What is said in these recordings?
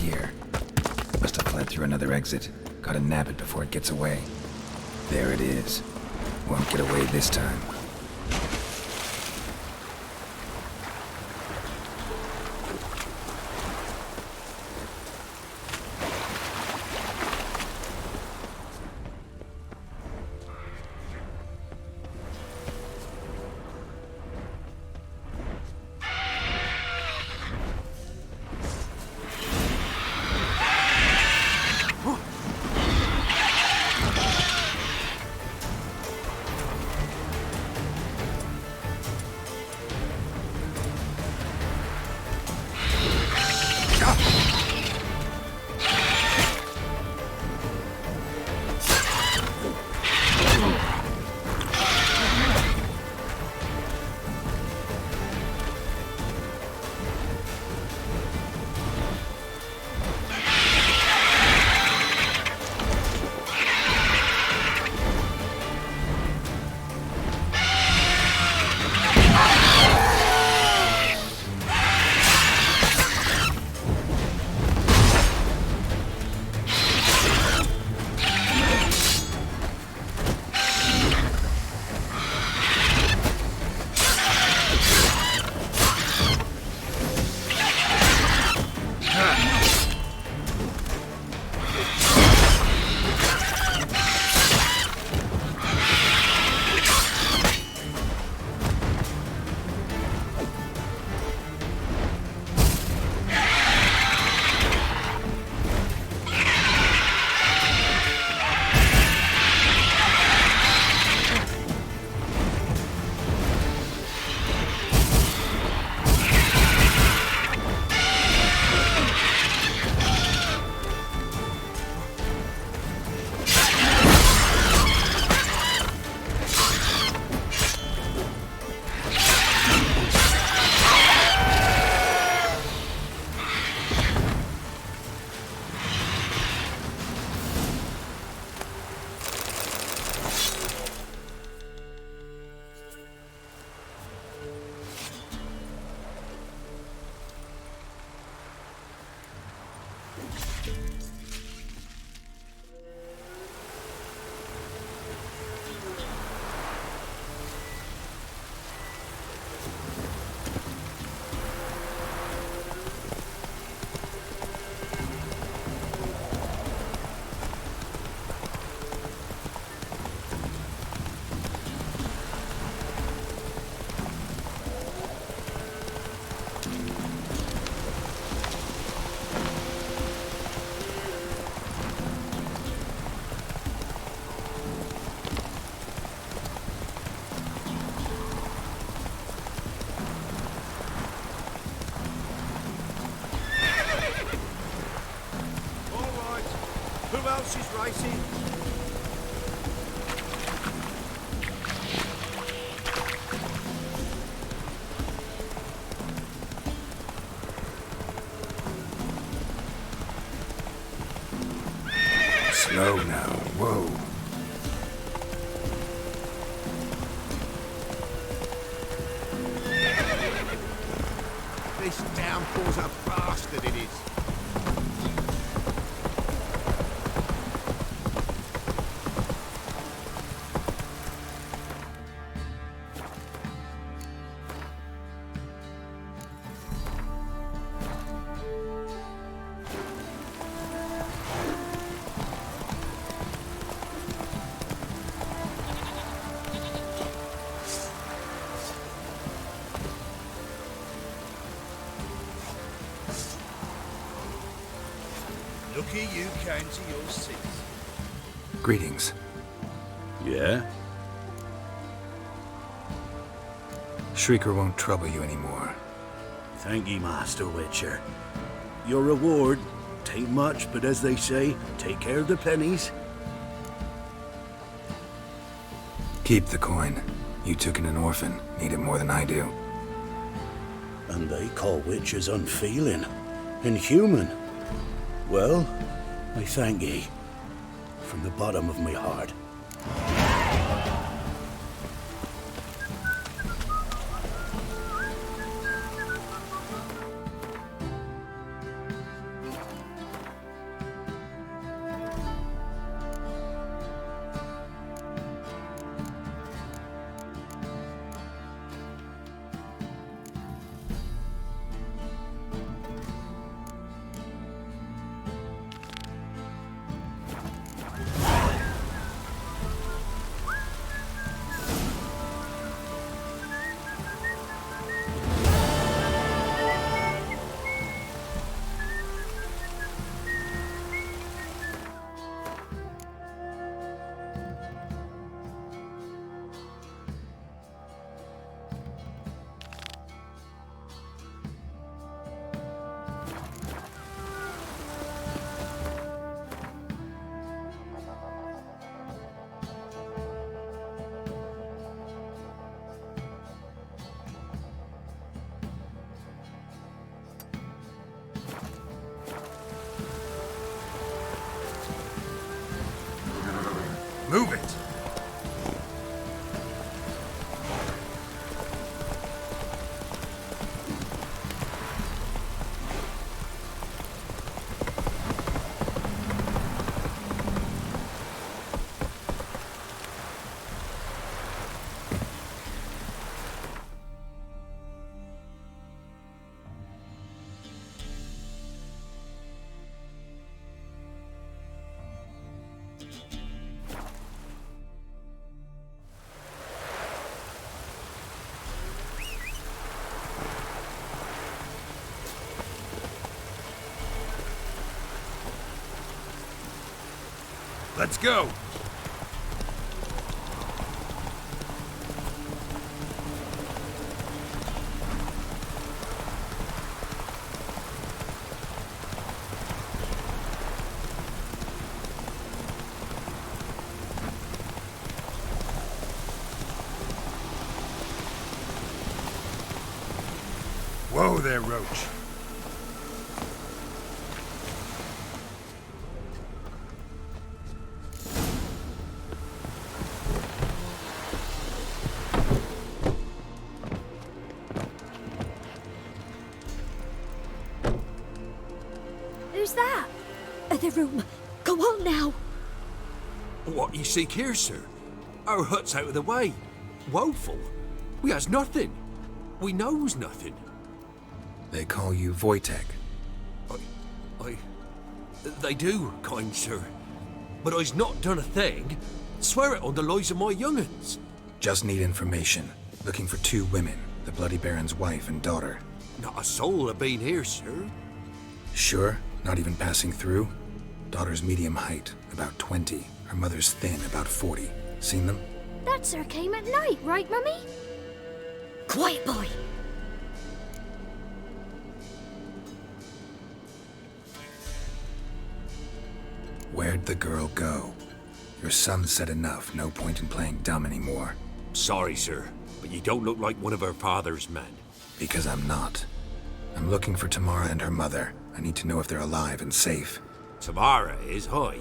here. Must have fled through another exit. Gotta nab it before it gets away. There it is. Won't get away this time. Who else is racing? Slow now. Whoa. This downpour's a bastard, it is. Lucky you came to your senses. Greetings. Yeah? Shrieker won't trouble you anymore. Thank ye, Master Witcher. Your reward, tain't much, but as they say, take care of the pennies. Keep the coin. You took in an orphan. Need it more than I do. And they call witches unfeeling, inhuman. Well, I thank ye, from the bottom of my heart. Move it! Let's go! Whoa there, Roach. Who's that? The room. Go on now. What you seek here, sir? Our hut's out of the way. Woeful. We has nothing. We knows nothing. They call you Wojtek. They do, kind sir. But I's not done a thing. Swear it on the lives of my young'uns. Just need information. Looking for 2 women, the Bloody Baron's wife and daughter. Not a soul have been here, sir. Sure? Not even passing through? Daughter's medium height, about 20. Her mother's thin, about 40. Seen them? That sir came at night, right, Mummy? Quiet, boy. Where'd the girl go? Your son said enough, no point in playing dumb anymore. Sorry, sir, but you don't look like one of her father's men. Because I'm not. I'm looking for Tamara and her mother. I need to know if they're alive and safe. Tamara is, hi.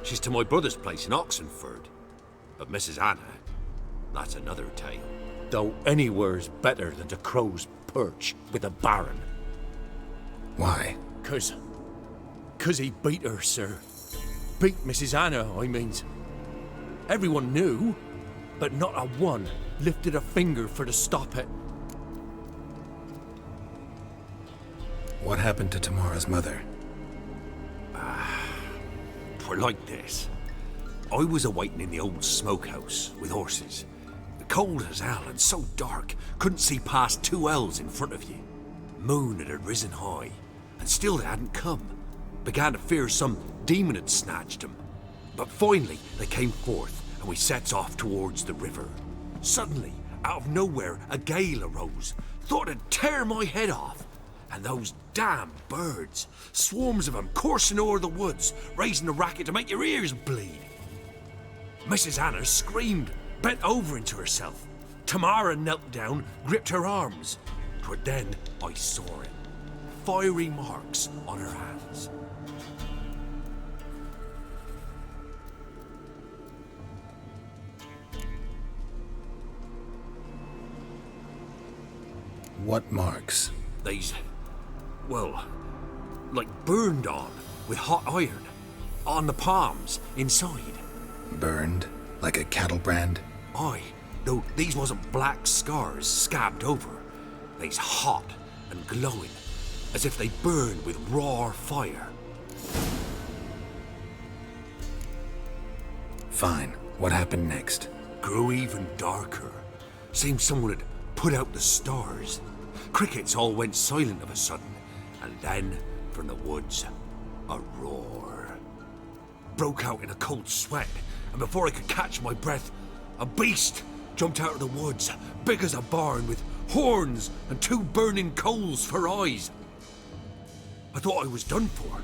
She's to my brother's place in Oxenford. But Mrs. Anna, that's another tale. Though anywhere's better than the Crow's Perch with the Baron. Why? 'Cause he beat her, sir. Beat Mrs. Anna, I means. Everyone knew, but not a one lifted a finger for to stop it. What happened to Tamara's mother? For like this. I was awaiting in the old smokehouse with horses. Cold as hell and so dark, couldn't see past 2 ells in front of you. Moon had risen high, and still they hadn't come. Began to fear some demon had snatched them. But finally they came forth, and we sets off towards the river. Suddenly, out of nowhere, a gale arose. Thought it'd tear my head off. And those damn birds, swarms of them coursing o'er the woods, raising a racket to make your ears bleed. Mrs. Anna screamed, bent over into herself. Tamara knelt down, gripped her arms. 'Twere then I saw it. Fiery marks on her hands. What marks? They's, well, like burned on with hot iron. On the palms, inside. Burned? Like a cattle brand? Aye, though these wasn't black scars scabbed over. They's hot and glowing, as if they burned with raw fire. Fine. What happened next? Grew even darker. Seemed someone had put out the stars. Crickets all went silent of a sudden, and then, from the woods, a roar. Broke out in a cold sweat, and before I could catch my breath, a beast jumped out of the woods, big as a barn, with horns and 2 burning coals for eyes. I thought I was done for.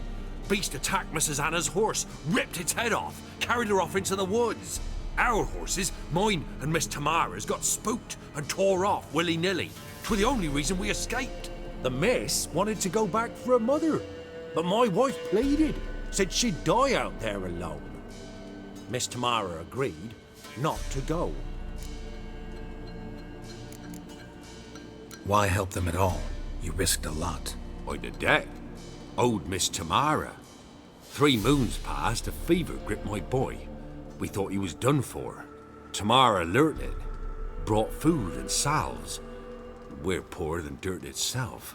Beast attacked Mrs. Anna's horse, ripped its head off, carried her off into the woods. Our horses, mine and Miss Tamara's, got spooked and tore off willy-nilly. 'Twere the only reason we escaped. The miss wanted to go back for her mother, but my wife pleaded, said she'd die out there alone. Miss Tamara agreed not to go. Why help them at all? You risked a lot. I'd a debt. Owed Miss Tamara. 3 moons passed, a fever gripped my boy. We thought he was done for. Tamara alerted, brought food and salves. We're poorer than dirt itself.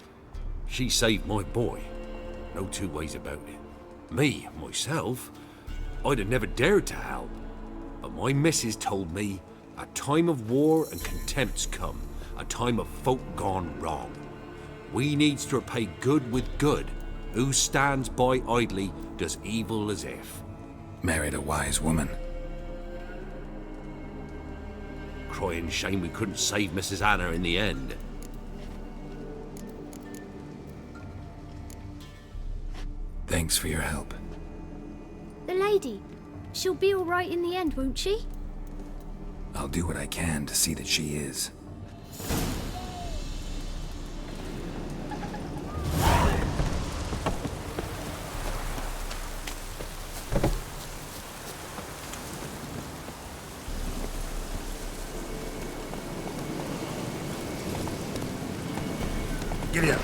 She saved my boy. No 2 ways about it. Me, myself, I'd have never dared to help. But my missus told me a time of war and contempt's come, a time of folk gone wrong. We needs to repay good with good. Who stands by idly does evil as if. Married a wise woman. Crying shame we couldn't save Mrs. Anna in the end. Thanks for your help. The lady. She'll be all right in the end, won't she? I'll do what I can to see that she is. Giddy up.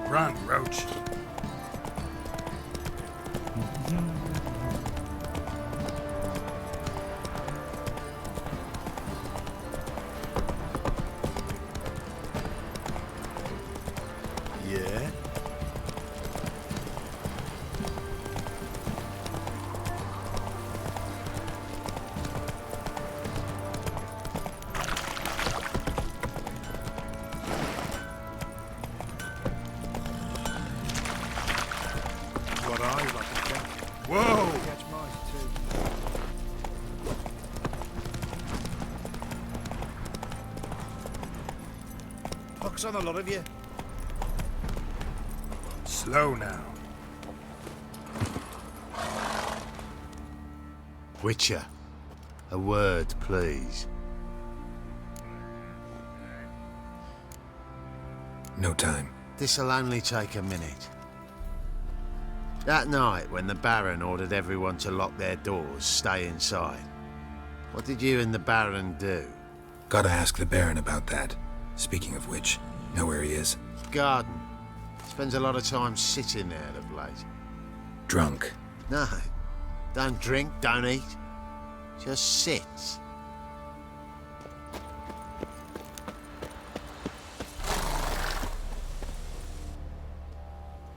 Run, Roach. Yeah? What I like to think. Whoa! Catch mice too. Pox on a lot of you. Slow now. Witcher, a word, please. No time. This'll only take a minute. That night, when the Baron ordered everyone to lock their doors, stay inside, what did you and the Baron do? Gotta ask the Baron about that. Speaking of which, know where he is? Garden. Spends a lot of time sitting there of late. Drunk. No, don't drink, don't eat. Just sits.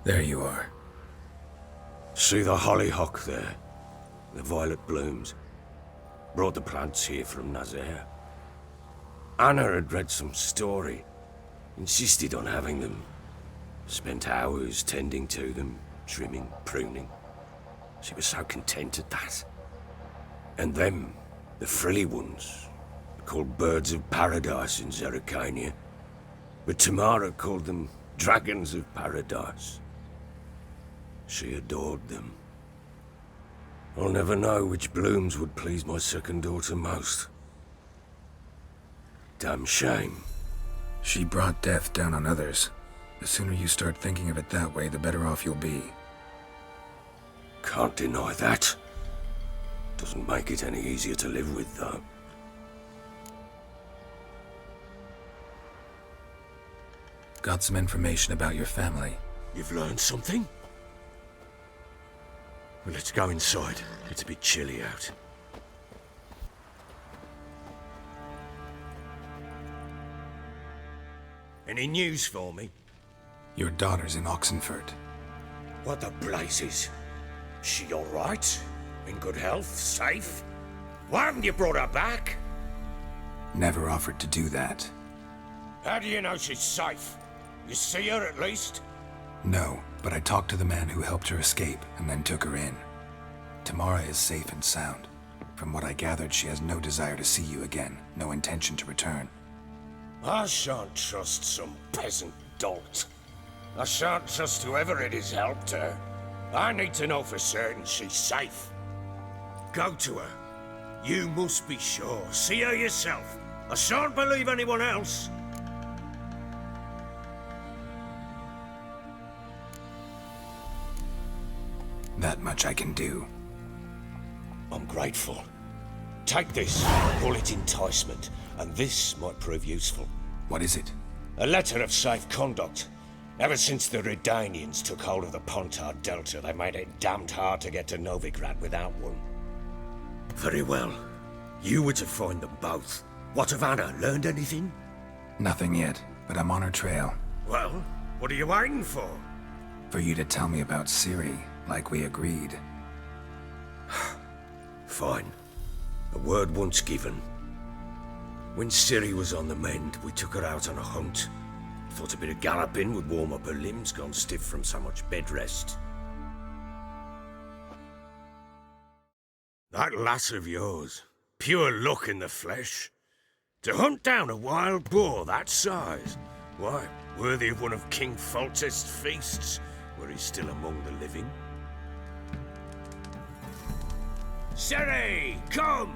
There you are. See the hollyhock there? The violet blooms. Brought the plants here from Nazaire. Anna had read some story. Insisted on having them. Spent hours tending to them, trimming, pruning. She was so content at that. And them, the frilly ones, called birds of paradise in Zerrikania. but Tamara called them dragons of paradise. She adored them. I'll never know which blooms would please my second daughter most. Damn shame. She brought death down on others. The sooner you start thinking of it that way, the better off you'll be. Can't deny that. Doesn't make it any easier to live with, though. Got some information about your family. You've learned something? Well, let's go inside. It's a bit chilly out. Any news for me? Your daughter's in Oxenford. What the blazes? She all right? In good health? Safe? Why haven't you brought her back? Never offered to do that. How do you know she's safe? You see her at least? No, but I talked to the man who helped her escape and then took her in. Tamara is safe and sound. From what I gathered, she has no desire to see you again, no intention to return. I shan't trust some peasant dolt. I shan't trust whoever it is helped her. I need to know for certain she's safe. Go to her. You must be sure. See her yourself. I shan't believe anyone else. That much I can do. I'm grateful. Take this, call it enticement, and this might prove useful. What is it? A letter of safe conduct. Ever since the Redanians took hold of the Pontar Delta, they made it damned hard to get to Novigrad without one. Very well. You were to find them both. What of Anna? Learned anything? Nothing yet, but I'm on her trail. Well, what are you waiting for? For you to tell me about Ciri, like we agreed. Fine. A word once given. When Ciri was on the mend, we took her out on a hunt. Thought a bit of galloping would warm up her limbs, gone stiff from so much bed rest. That lass of yours, pure luck in the flesh. To hunt down a wild boar that size, why, worthy of one of King Foltest's feasts, where he's still among the living. Ciri, come!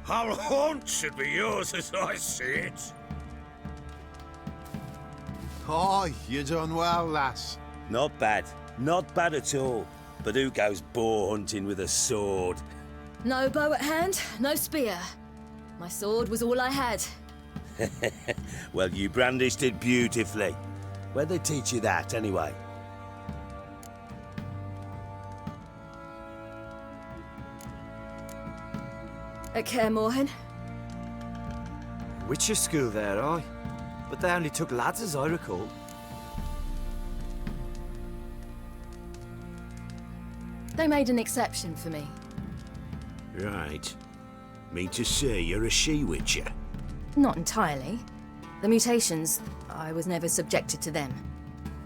Our haunt should be yours as I see it. Oh, you done well, lass. Not bad. Not bad at all. But who goes boar hunting with a sword? No bow at hand, no spear. My sword was all I had. Well, you brandished it beautifully. Where'd they teach you that, anyway? At Kaer Morhen. Witcher school there, aye. But they only took lads, as I recall. They made an exception for me. Right. Mean to say you're a she-witcher? Not entirely. The mutations, I was never subjected to them.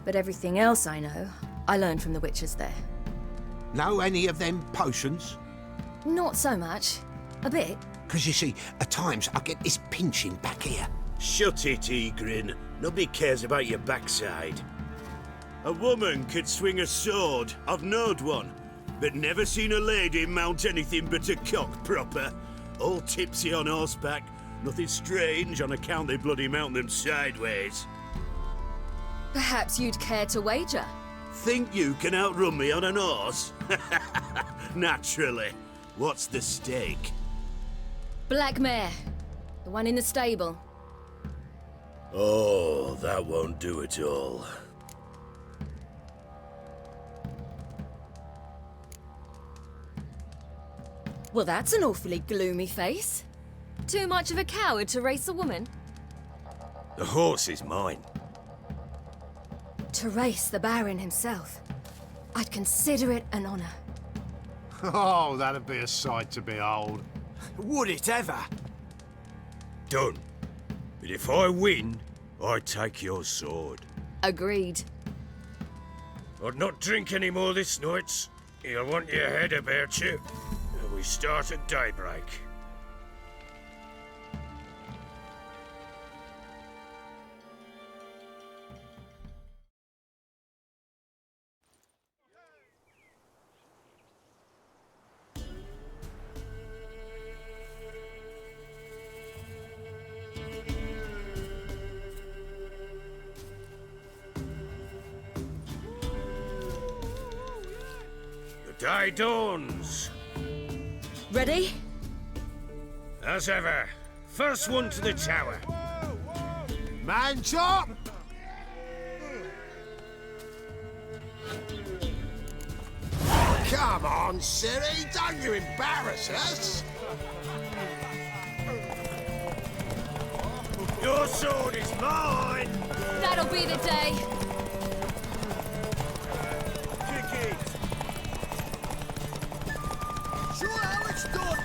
But everything else I know, I learned from the witches there. Know any of them potions? Not so much. A bit. Because you see, at times I get this pinching back here. Shut it, Egrin. Nobody cares about your backside. A woman could swing a sword. I've knowed one. But never seen a lady mount anything but a cock proper. All tipsy on horseback. Nothing strange on account they bloody mount them sideways. Perhaps you'd care to wager? Think you can outrun me on an horse? Naturally. What's the stake? Black mare. The one in the stable. Oh, that won't do it all. Well, that's an awfully gloomy face. Too much of a coward to race a woman? The horse is mine. To race the Baron himself. I'd consider it an honor. Oh, that'd be a sight to behold. Would it ever? Done. But if I win, I take your sword. Agreed. I'd not drink any more this night. You'll want your head about you. We start at daybreak. Day dawns. Ready? As ever. First one to the tower. Man chop! Come on, Siri, don't you embarrass us! Your sword is mine! That'll be the day. Kick it! Show how it's done!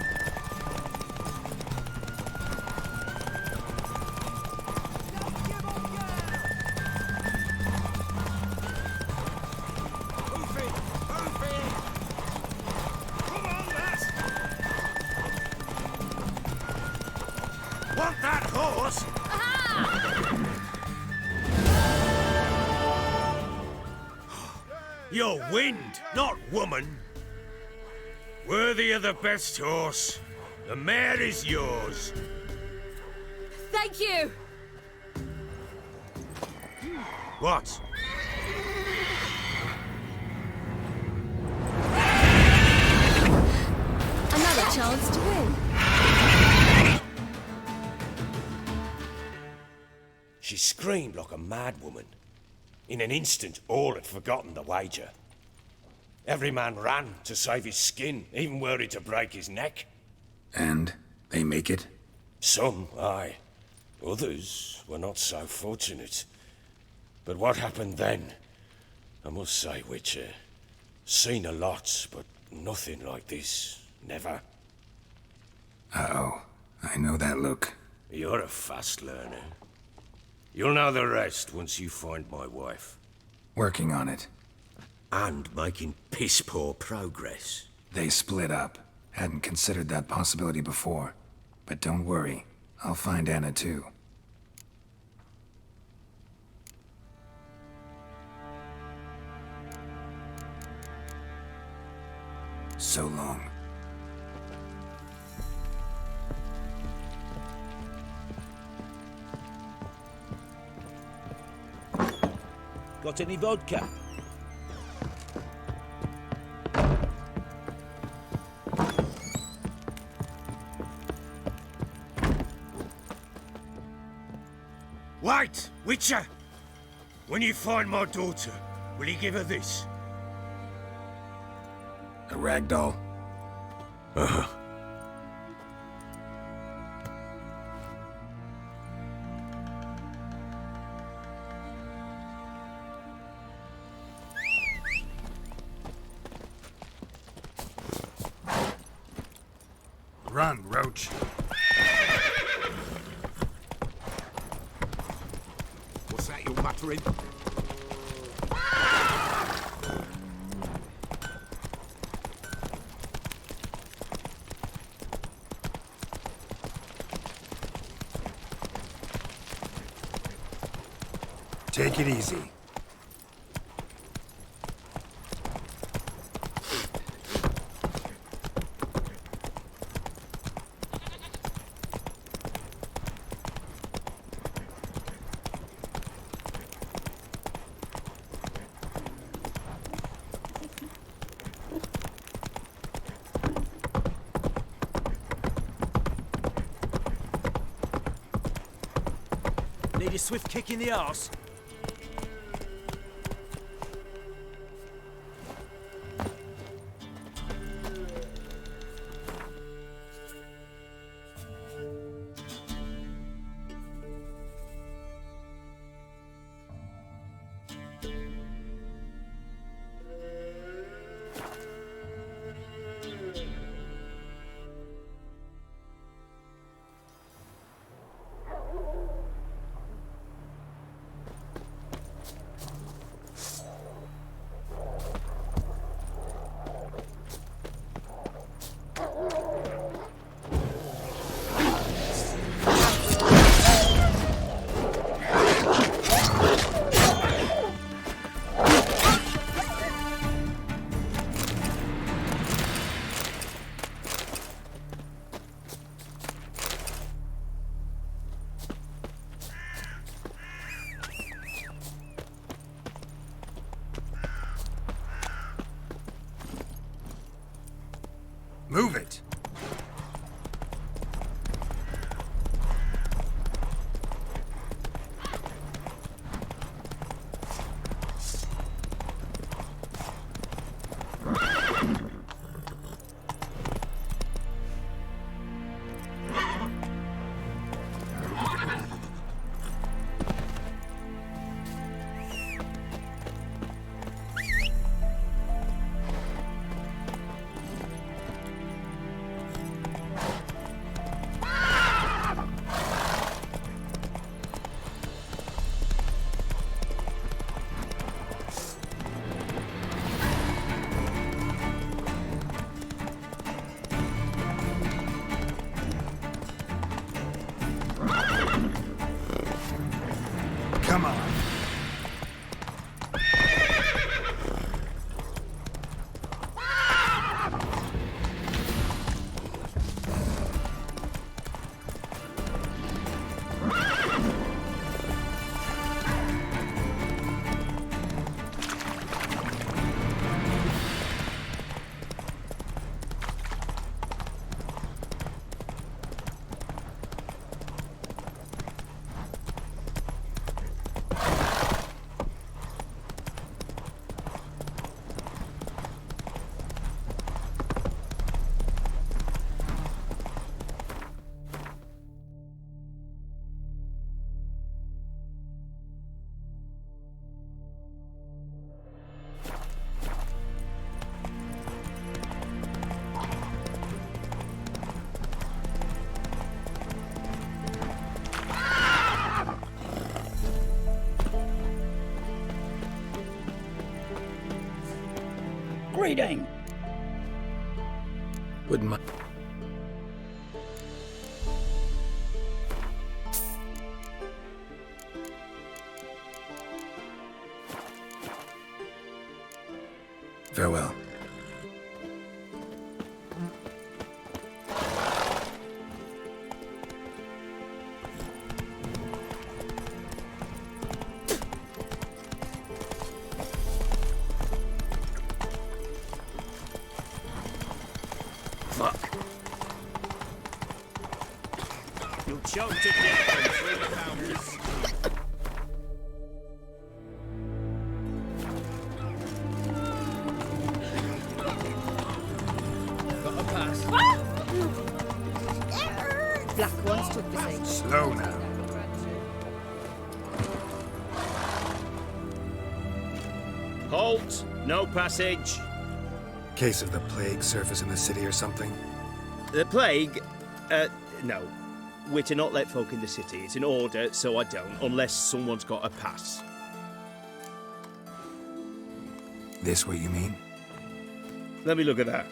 Want that horse? You're wind, not woman. Worthy of the best horse. The mare is yours. Thank you. What? Another chance to win. She screamed like a mad woman. In an instant, all had forgotten the wager. Every man ran to save his skin, even were it to break his neck. And they make it? Some, aye. Others were not so fortunate. But what happened then? I must say, Witcher, seen a lot, but nothing like this. Never. Uh-oh. I know that look. You're a fast learner. You'll know the rest once you find my wife. Working on it. And making piss-poor progress. They split up. Hadn't considered that possibility before. But don't worry. I'll find Anna too. So long. Got any vodka? Wait, Witcher! When you find my daughter, will you give her this? A ragdoll? Run, Roach. What's that you're muttering? Take it easy. Need a swift kick in the arse. Come on. Greeting. Wouldn't mind. Farewell. Fuck. You'll choke to death on 3 pounders. Got a pass. Black ones took the seat. Slow now. Halt! No passage. Case of the plague surface in the city or something? The plague? No. We're to not let folk in the city. It's an order, so I don't, unless someone's got a pass. This what you mean? Let me look at that.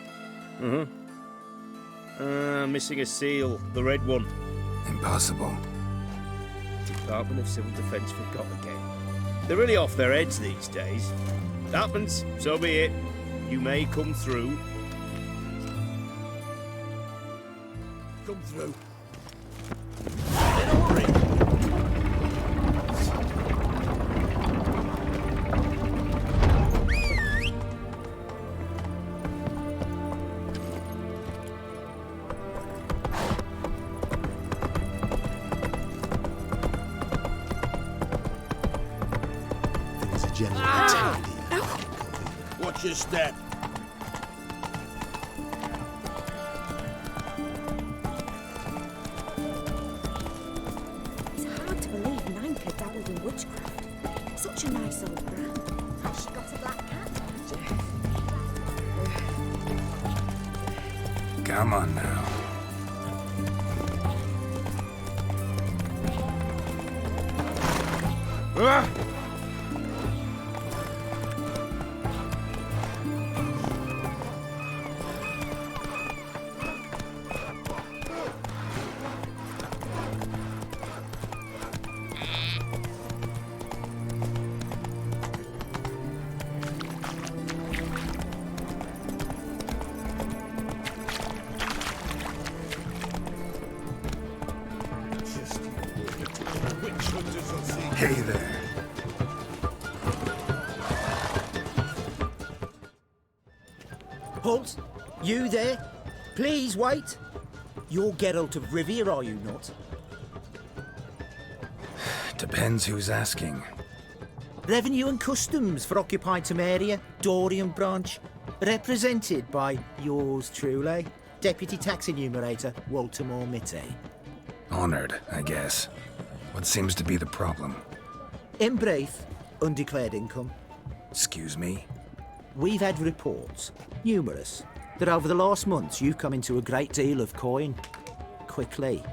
Missing a seal, the red one. Impossible. Department of Civil Defence forgot again. They're really off their heads these days. Happens, so be it. You may come through. Come through. There's a general Watch your step. It's hard to believe Nanka dabbled in witchcraft. Such a nice old brand. Has she got a black cat? Come on now. Hey there. Halt! You there? Please wait. You're Geralt of Rivia, are you not? Depends who's asking. Revenue and Customs for occupied Temeria, Dorian branch, represented by yours truly, Deputy Tax Enumerator Walter Mormitte. Honored, I guess. What seems to be the problem? In brief, undeclared income. Excuse me? We've had reports, numerous, that over the last months you've come into a great deal of coin. Quickly.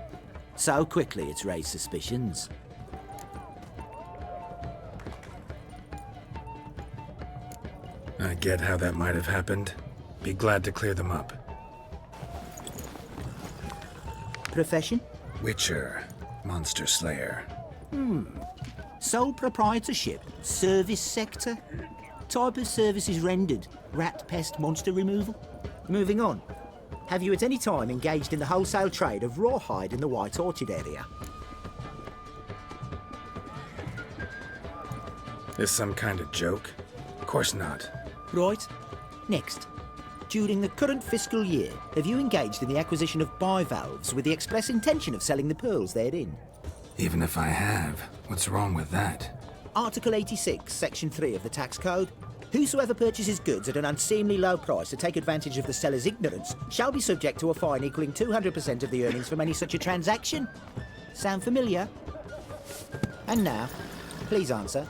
So quickly it's raised suspicions. I get how that might have happened. Be glad to clear them up. Profession? Witcher. Monster Slayer. Sole proprietorship, service sector. Type of services rendered, rat pest monster removal. Moving on. Have you at any time engaged in the wholesale trade of rawhide in the White Orchard area? This some kind of joke? Of course not. Right. Next. During the current fiscal year, have you engaged in the acquisition of bivalves with the express intention of selling the pearls therein? Even if I have, what's wrong with that? Article 86, Section 3 of the Tax Code. Whosoever purchases goods at an unseemly low price to take advantage of the seller's ignorance shall be subject to a fine equaling 200% of the earnings from any such a transaction. Sound familiar? And now, please answer.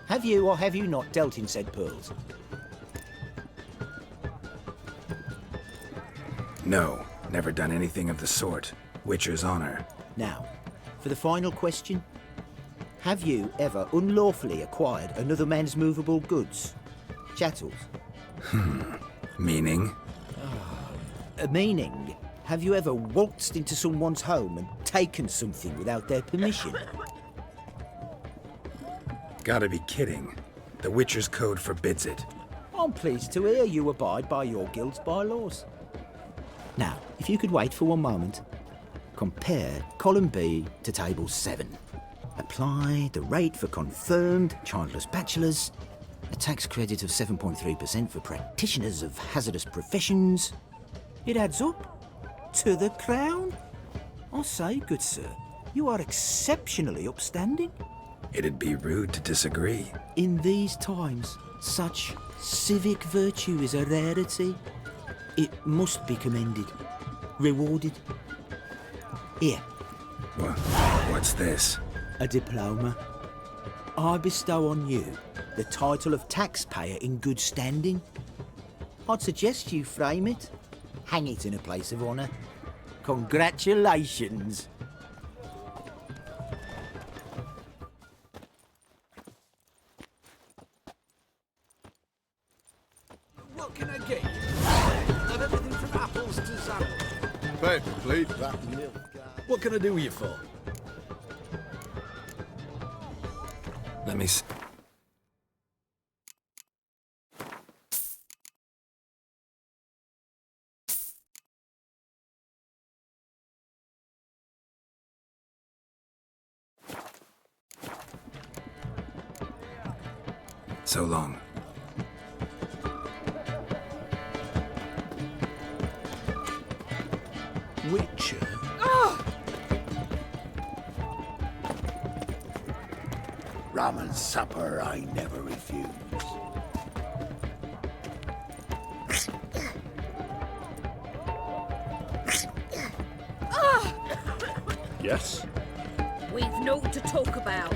Have you or have you not dealt in said pearls? No, never done anything of the sort. Witcher's honor. Now, for the final question. Have you ever unlawfully acquired another man's movable goods? Chattels? Meaning? Meaning, have you ever waltzed into someone's home and taken something without their permission? Gotta be kidding. The Witcher's Code forbids it. I'm pleased to hear you abide by your guild's bylaws. Now, if you could wait for one moment, compare column B to table 7. Apply the rate for confirmed childless bachelors, a tax credit of 7.3% for practitioners of hazardous professions. It adds up to the crown. I say, good sir, you are exceptionally upstanding. It'd be rude to disagree. In these times, such civic virtue is a rarity. It must be commended, rewarded. Here. What's this? A diploma. I bestow on you the title of taxpayer in good standing. I'd suggest you frame it, hang it in a place of honour. Congratulations. What can I get you? I've everything from apples to salad. Paper, please. What can I do with you for? Let me see. So long. Witcher? Ramen supper I never refuse. Yes? We've naught to talk about.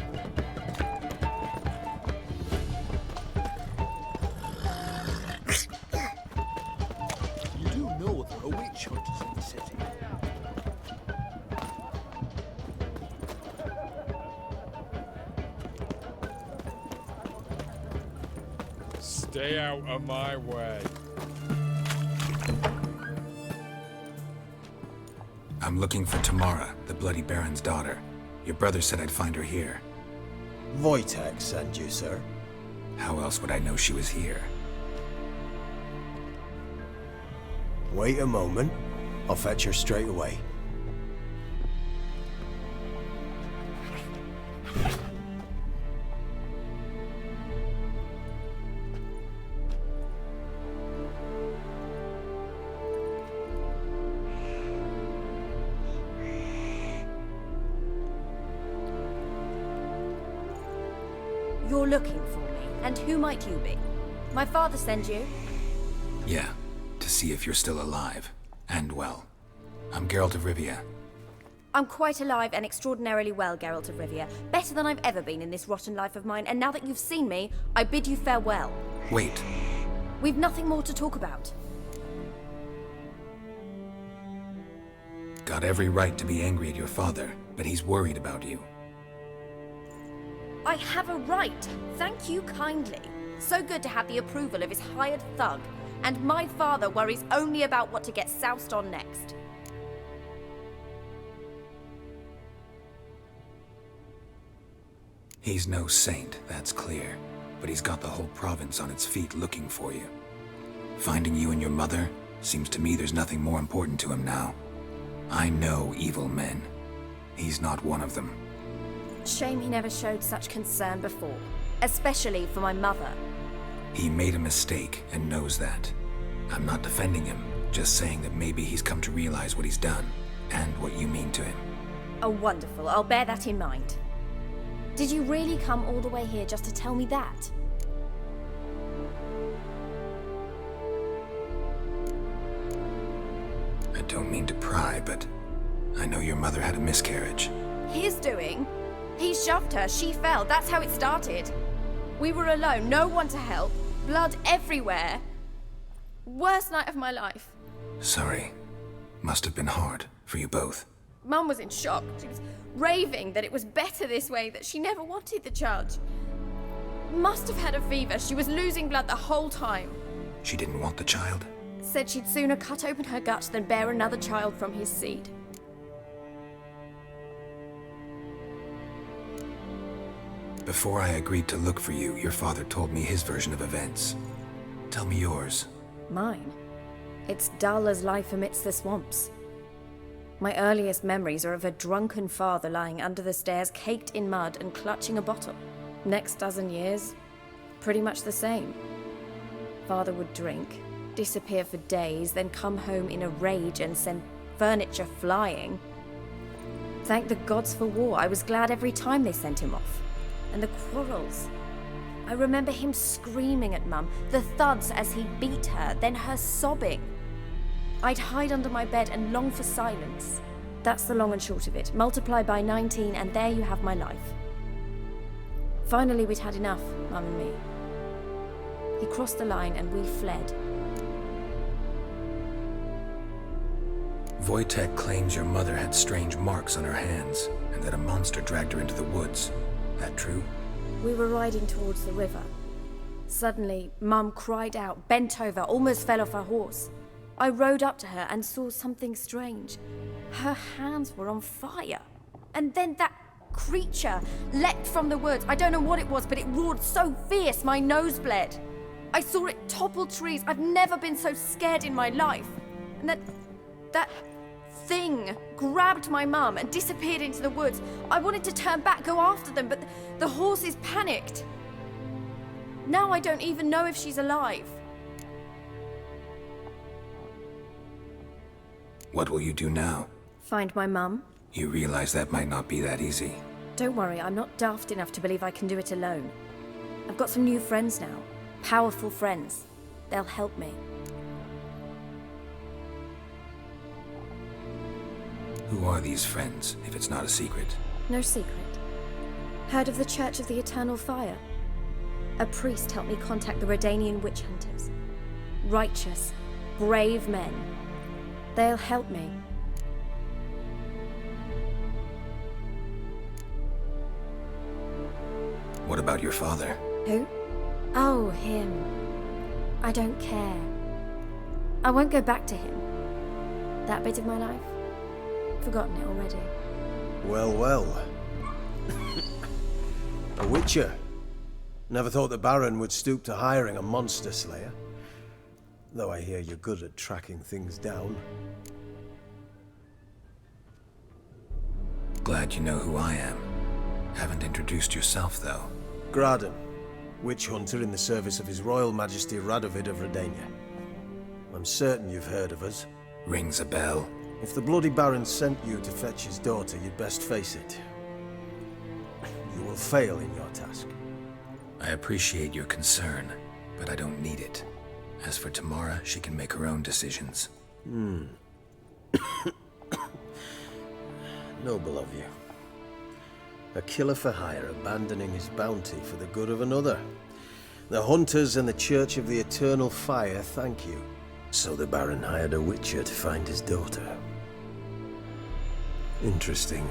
You do know there are witch hunters in the city. Stay out of my way. I'm looking for Tamara, the Bloody Baron's daughter. Your brother said I'd find her here. Wojtek sent you, sir. How else would I know she was here? Wait a moment. I'll fetch her straight away. You're looking for me, and who might you be? My father sent you? Yeah, to see if you're still alive. And well. I'm Geralt of Rivia. I'm quite alive and extraordinarily well, Geralt of Rivia. Better than I've ever been in this rotten life of mine, and now that you've seen me, I bid you farewell. Wait. We've nothing more to talk about. Got every right to be angry at your father, but he's worried about you. I have a right. Thank you kindly. So good to have the approval of his hired thug. And my father worries only about what to get soused on next. He's no saint, that's clear. But he's got the whole province on its feet looking for you. Finding you and your mother, seems to me there's nothing more important to him now. I know evil men. He's not one of them. Shame he never showed such concern before, especially for my mother. He made a mistake and knows that. I'm not defending him, just saying that maybe he's come to realize what he's done, and what you mean to him. Oh, wonderful. I'll bear that in mind. Did you really come all the way here just to tell me that? I don't mean to pry, but I know your mother had a miscarriage. His doing? He shoved her, she fell, that's how it started. We were alone, no one to help, blood everywhere. Worst night of my life. Sorry. Must have been hard for you both. Mum was in shock. She was raving that it was better this way, that she never wanted the child. Must have had a fever. She was losing blood the whole time. She didn't want the child? Said she'd sooner cut open her gut than bear another child from his seed. Before I agreed to look for you, your father told me his version of events. Tell me yours. Mine? It's dull as life amidst the swamps. My earliest memories are of a drunken father lying under the stairs, caked in mud and clutching a bottle. Next dozen years, pretty much the same. Father would drink, disappear for days, then come home in a rage and send furniture flying. Thank the gods for war. I was glad every time they sent him off. And the quarrels. I remember him screaming at Mum, the thuds as he beat her, then her sobbing. I'd hide under my bed and long for silence. That's the long and short of it. Multiply by 19 and there you have my life. Finally we'd had enough, Mum and me. He crossed the line and we fled. Wojtek claims your mother had strange marks on her hands, and that a monster dragged her into the woods. That true? We were riding towards the river. Suddenly, Mum cried out, bent over, almost fell off her horse. I rode up to her and saw something strange. Her hands were on fire. And then that creature leapt from the woods. I don't know what it was, but it roared so fierce my nose bled. I saw it topple trees. I've never been so scared in my life. And that thing grabbed my mum and disappeared into the woods. I wanted to turn back, go after them, but the horses panicked. Now I don't even know if she's alive. What will you do now? Find my mum. You realize that might not be that easy. Don't worry, I'm not daft enough to believe I can do it alone. I've got some new friends now. Powerful friends. They'll help me. Who are these friends, if it's not a secret? No secret. Heard of the Church of the Eternal Fire? A priest helped me contact the Redanian witch hunters. Righteous, brave men. They'll help me. What about your father? Who? Oh, him. I don't care. I won't go back to him. That bit of my life? Forgotten it already. Well, well. A witcher. Never thought the Baron would stoop to hiring a monster slayer. Though I hear you're good at tracking things down. Glad you know who I am. Haven't introduced yourself, though. Graden, witch hunter in the service of His Royal Majesty Radovid of Redania. I'm certain you've heard of us. Rings a bell. If the Bloody Baron sent you to fetch his daughter, you'd best face it. You will fail in your task. I appreciate your concern, but I don't need it. As for Tamara, she can make her own decisions. Noble of you. A killer for hire abandoning his bounty for the good of another. The hunters and the Church of the Eternal Fire thank you. So the Baron hired a witcher to find his daughter. Interesting.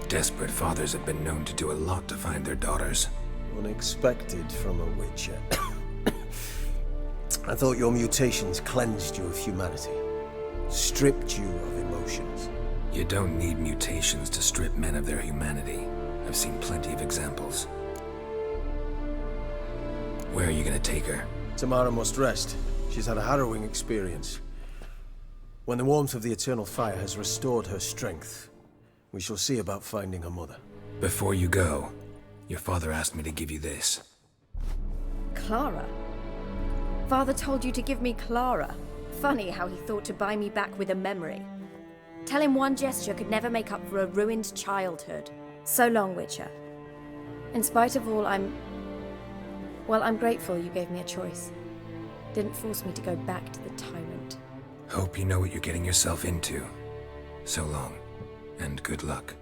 Desperate fathers have been known to do a lot to find their daughters. Unexpected from a witcher. I thought your mutations cleansed you of humanity. stripped you of emotions. You don't need mutations to strip men of their humanity. I've seen plenty of examples. Where are you gonna take her? Tamara must rest. She's had a harrowing experience. When the warmth of the Eternal Fire has restored her strength, we shall see about finding her mother. Before you go, your father asked me to give you this. Clara? Father told you to give me Clara. Funny how he thought to buy me back with a memory. Tell him one gesture could never make up for a ruined childhood. So long, Witcher. In spite of all, I'm grateful you gave me a choice. Didn't force me to go back to the tyrant. Hope you know what you're getting yourself into. So long, and good luck.